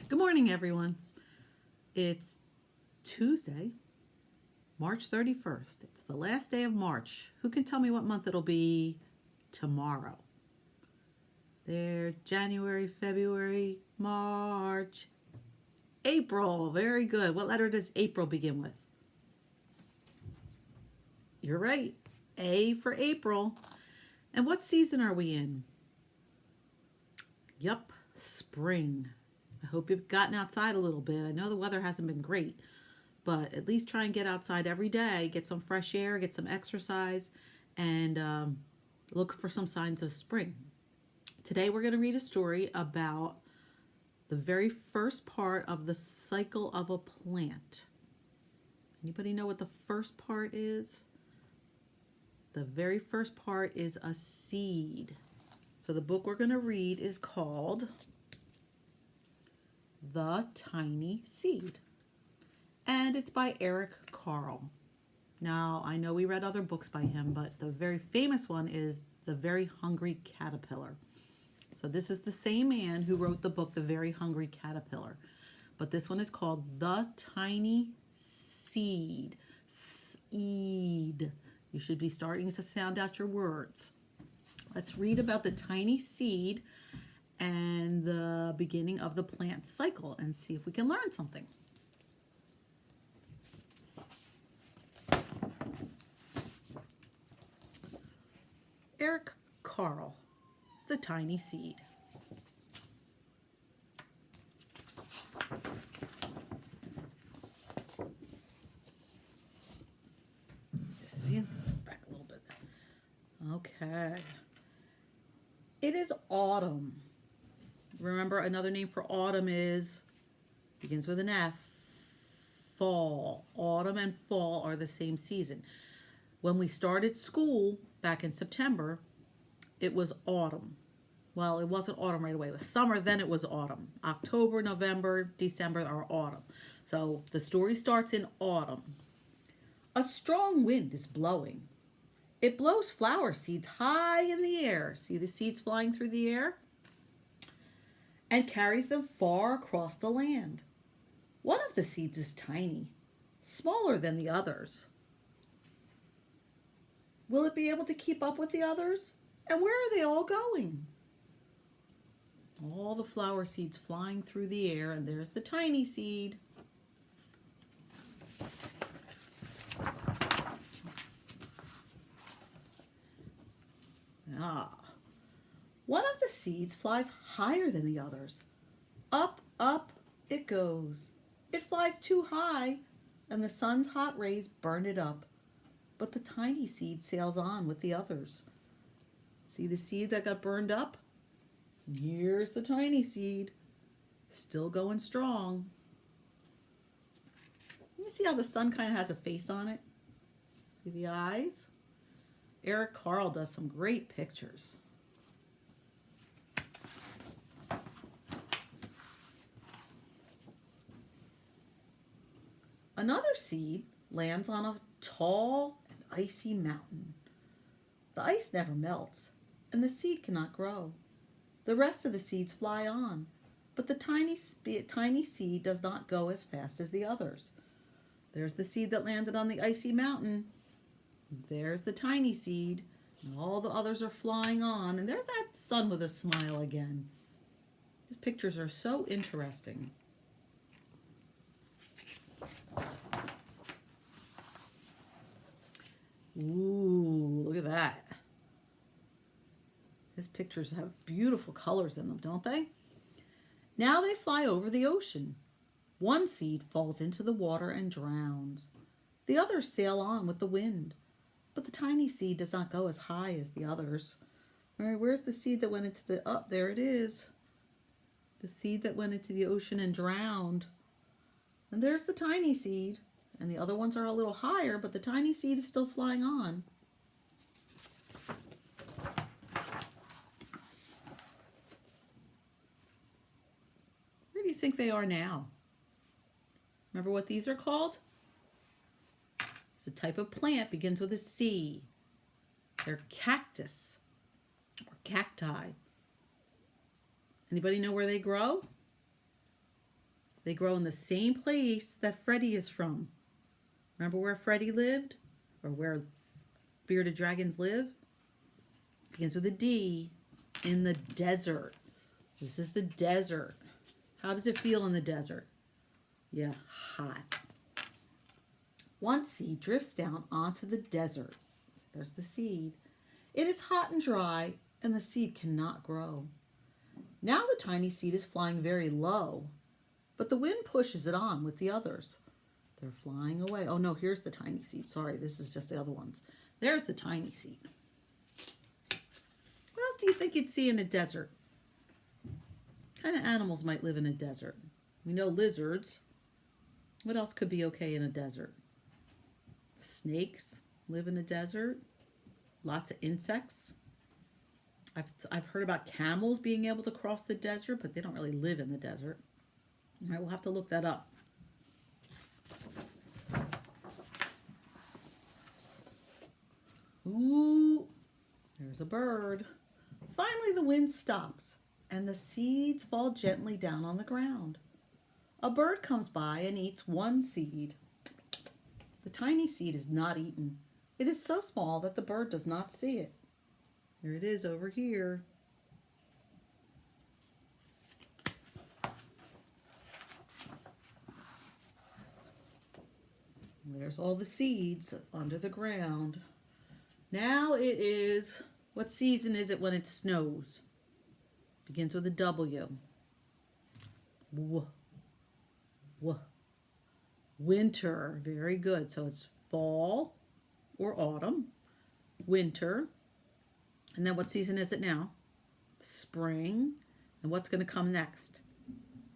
Good morning, everyone. It's Tuesday, March 31st. It's the last day of March. Who can tell me what month it'll be tomorrow? There, January, February, March, April. Very good. What letter does April begin with? You're right. A for April. And what season are we in? Yup, spring. I hope you've gotten outside a little bit. I know the weather hasn't been great, but at least try and get outside every day, get some fresh air, get some exercise, and look for some signs of spring. Today we're going to read a story about the very first part of the cycle of a plant. Anybody know what the first part is? The very first part is a seed. So the book we're going to read is called The Tiny Seed, and it's by Eric Carle. Now, I know we read other books by him, but the very famous one is The Very Hungry Caterpillar. So this is the same man who wrote the book The Very Hungry Caterpillar, but this one is called The Tiny Seed. Seed. You should be starting to sound out your words. Let's read about the tiny seed and the beginning of the plant cycle and see if we can learn something. Eric Carle, The Tiny Seed. See, back a little bit. Okay. It is autumn. Remember, another name for autumn begins with an F. Fall. Autumn and fall are the same season. When we started school back in September, it was autumn. Well, it wasn't autumn right away. It was summer, then it was autumn. October, November, December are autumn. So the story starts in autumn. A strong wind is blowing. It blows flower seeds high in the air. See the seeds flying through the air? And carries them far across the land. One of the seeds is tiny, smaller than the others. Will it be able to keep up with the others? And where are they all going? All the flower seeds flying through the air, and there's the tiny seed. One of the seeds flies higher than the others. Up, up it goes. It flies too high, and the sun's hot rays burn it up. But the tiny seed sails on with the others. See the seed that got burned up? And here's the tiny seed, still going strong. You see how the sun kind of has a face on it? See the eyes? Eric Carle does some great pictures. Another seed lands on a tall and icy mountain. The ice never melts, and the seed cannot grow. The rest of the seeds fly on, but the tiny seed does not go as fast as the others. There's the seed that landed on the icy mountain. There's the tiny seed, and all the others are flying on, and there's that sun with a smile again. These pictures are so interesting. Ooh, look at that. These pictures have beautiful colors in them, don't they? Now they fly over the ocean. One seed falls into the water and drowns. The others sail on with the wind. But the tiny seed does not go as high as the others. All right, where's the seed that went into the... Oh, there it is. The seed that went into the ocean and drowned. And there's the tiny seed. And the other ones are a little higher, but the tiny seed is still flying on. Where do you think they are now? Remember what these are called? It's a type of plant, begins with a C. They're cactus or cacti. Anybody know where they grow? They grow in the same place that Freddie is from. Remember where Freddie lived? Or where bearded dragons live? Begins with a D. In the desert. This is the desert. How does it feel in the desert? Yeah, hot. One seed drifts down onto the desert. There's the seed. It is hot and dry, and the seed cannot grow. Now the tiny seed is flying very low, but the wind pushes it on with the others. They're flying away. Oh no, here's the tiny seed. Sorry, this is just the other ones. There's the tiny seed. What else do you think you'd see in a desert? What kind of animals might live in a desert? We know lizards. What else could be okay in a desert? Snakes live in a desert. Lots of insects. I've heard about camels being able to cross the desert, but they don't really live in the desert. All right, we'll have to look that up. Ooh, there's a bird. Finally, the wind stops, and the seeds fall gently down on the ground. A bird comes by and eats one seed. The tiny seed is not eaten. It is so small that the bird does not see it. Here it is over here. There's all the seeds under the ground. Now it is, what season is it when it snows? Begins with a W. Winter. Very good. So it's fall or autumn. Winter. And then what season is it now? Spring. And what's going to come next?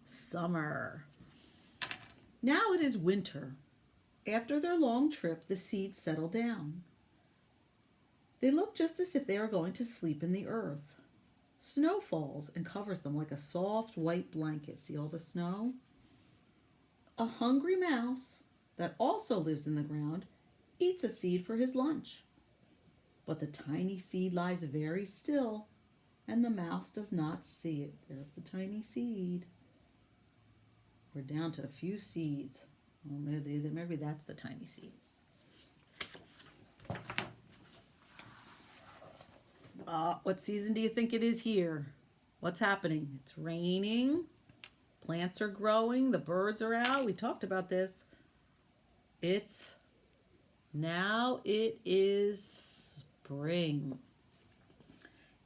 Summer. Now it is winter. After their long trip, the seeds settle down. They look just as if they are going to sleep in the earth. Snow falls and covers them like a soft white blanket. See all the snow? A hungry mouse that also lives in the ground eats a seed for his lunch. But the tiny seed lies very still, and the mouse does not see it. There's the tiny seed. We're down to a few seeds. Well, maybe that's the tiny seed. What season do you think it is here? What's happening? It's raining. Plants are growing. The birds are out. We talked about this. Now it is spring.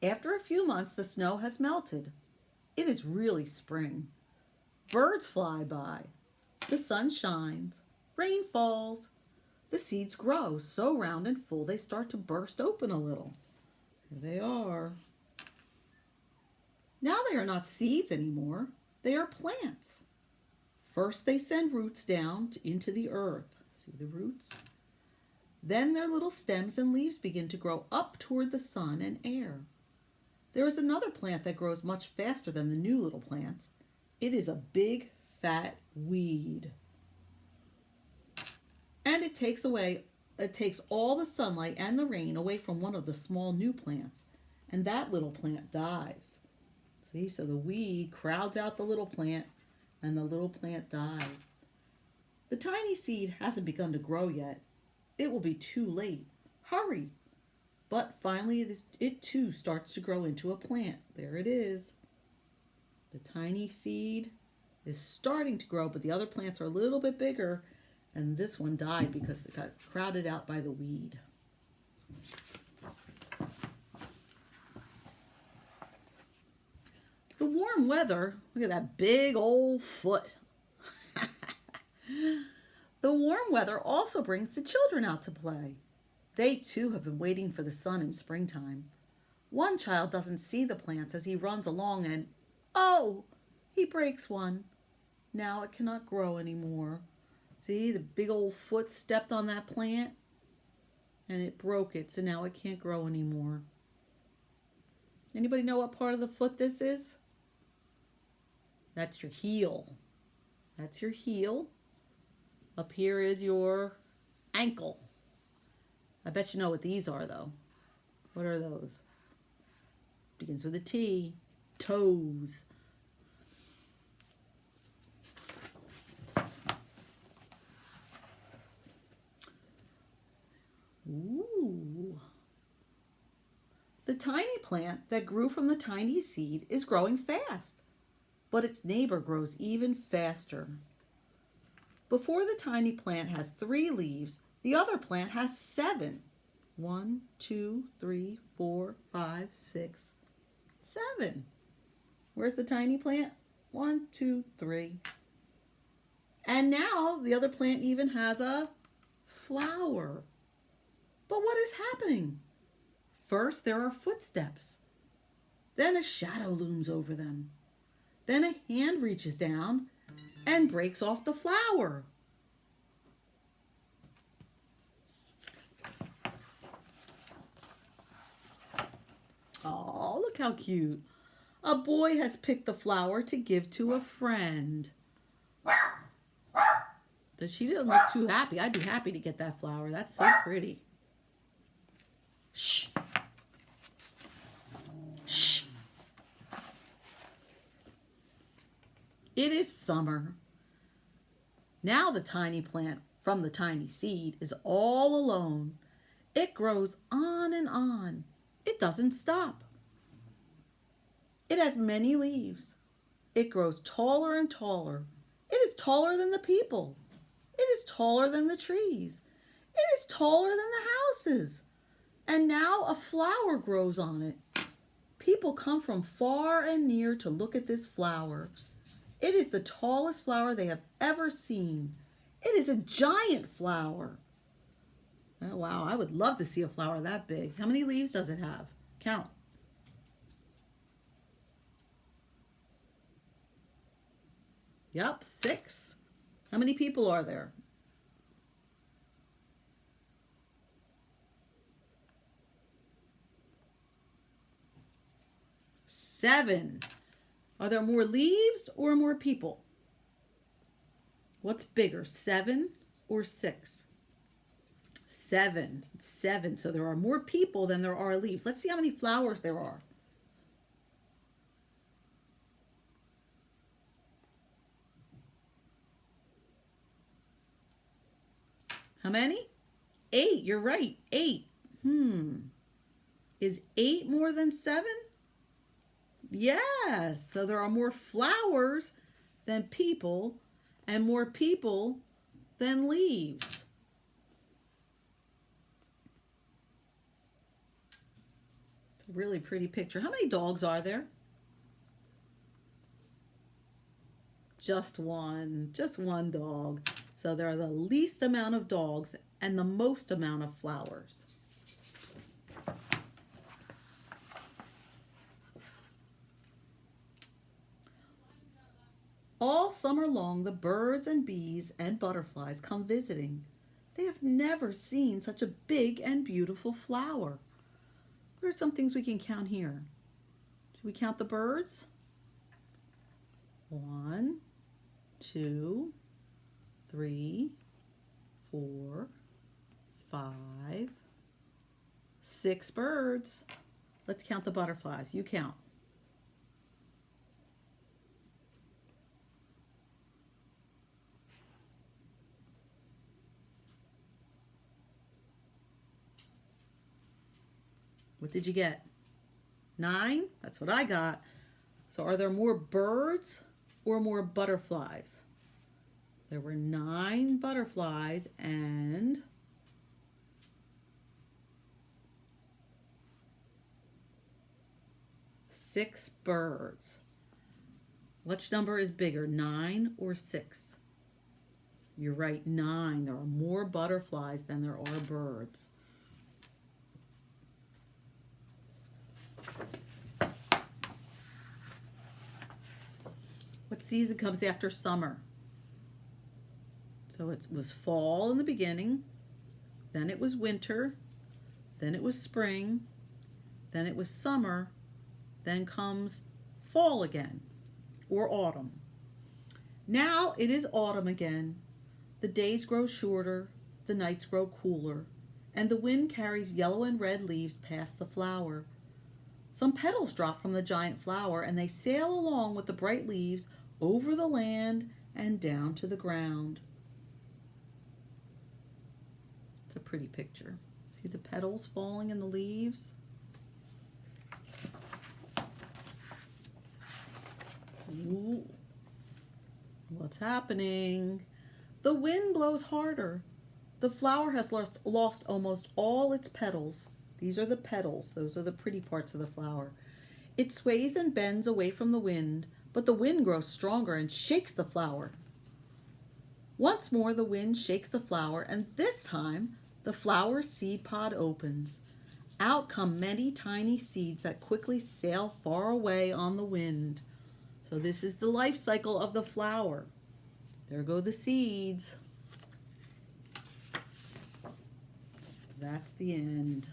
After a few months, the snow has melted. It is really spring. Birds fly by. The sun shines. Rain falls. The seeds grow so round and full they start to burst open a little. Here they are. Now they are not seeds anymore. They are plants. First they send roots down into the earth. See the roots? Then their little stems and leaves begin to grow up toward the sun and air. There is another plant that grows much faster than the new little plants. It is a big, fat weed. And it takes all the sunlight and the rain away from one of the small new plants. And that little plant dies. See, so the weed crowds out the little plant, and the little plant dies. The tiny seed hasn't begun to grow yet. It will be too late. Hurry! But finally it too starts to grow into a plant. There it is. The tiny seed is starting to grow, but the other plants are a little bit bigger, and this one died because it got crowded out by the weed. The warm weather, look at that big old foot. The warm weather also brings the children out to play. They too have been waiting for the sun in springtime. One child doesn't see the plants as he runs along and, oh, he breaks one. Now it cannot grow anymore. See, the big old foot stepped on that plant and it broke it, so now it can't grow anymore. Anybody know what part of the foot this is? That's your heel. That's your heel. Up here is your ankle. I bet you know what these are, though. What are those? Begins with a T. Toes. The tiny plant that grew from the tiny seed is growing fast, but its neighbor grows even faster. Before the tiny plant has 3 leaves, the other plant has 7. 1, 2, 3, 4, 5, 6, 7. Where's the tiny plant? 1, 2, 3. And now the other plant even has a flower. But what is happening? First, there are footsteps. Then a shadow looms over them. Then a hand reaches down and breaks off the flower. Oh, look how cute. A boy has picked the flower to give to a friend. She doesn't look too happy. I'd be happy to get that flower. That's so pretty. Shh. Shh. It is summer. Now the tiny plant from the tiny seed is all alone. It grows on and on. It doesn't stop. It has many leaves. It grows taller and taller. It is taller than the people. It is taller than the trees. It is taller than the houses. And now a flower grows on it. People come from far and near to look at this flower. It is the tallest flower they have ever seen. It is a giant flower. Oh, wow, I would love to see a flower that big. How many leaves does it have? Count. Yep, 6. How many people are there? 7. Are there more leaves or more people? What's bigger, 7 or 6? 7. 7. So there are more people than there are leaves. Let's see how many flowers there are. How many? 8. You're right. 8. Is 8 more than 7? Yes. So there are more flowers than people and more people than leaves. It's a really pretty picture. How many dogs are there? Just one. Just one dog. So there are the least amount of dogs and the most amount of flowers. All summer long, the birds and bees and butterflies come visiting. They have never seen such a big and beautiful flower. What are some things we can count here? Should we count the birds? 1, 2, 3, 4, 5, 6 birds. Let's count the butterflies. You count. What did you get? 9? That's what I got. So are there more birds or more butterflies? There were 9 butterflies and 6 birds. Which number is bigger, 9 or 6? You're right, 9. There are more butterflies than there are birds. What season comes after summer? So it was fall in the beginning, then it was winter, then it was spring, then it was summer, then comes fall again, or autumn. Now it is autumn again. The days grow shorter, the nights grow cooler, and the wind carries yellow and red leaves past the flower. Some petals drop from the giant flower, and they sail along with the bright leaves over the land and down to the ground. It's a pretty picture. See the petals falling in the leaves? Ooh. What's happening? The wind blows harder. The flower has lost almost all its petals. These are the petals. Those are the pretty parts of the flower. It sways and bends away from the wind, but the wind grows stronger and shakes the flower. Once more the wind shakes the flower, and this time the flower's seed pod opens. Out come many tiny seeds that quickly sail far away on the wind. So this is the life cycle of the flower. There go the seeds. That's the end.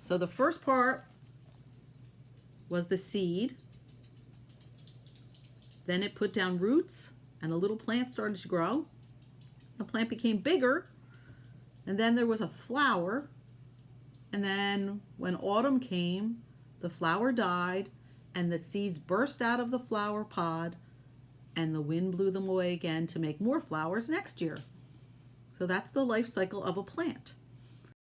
So the first part was the seed. Then it put down roots and a little plant started to grow. The plant became bigger, and then there was a flower. And then when autumn came, the flower died and the seeds burst out of the flower pod, and the wind blew them away again to make more flowers next year. So that's the life cycle of a plant.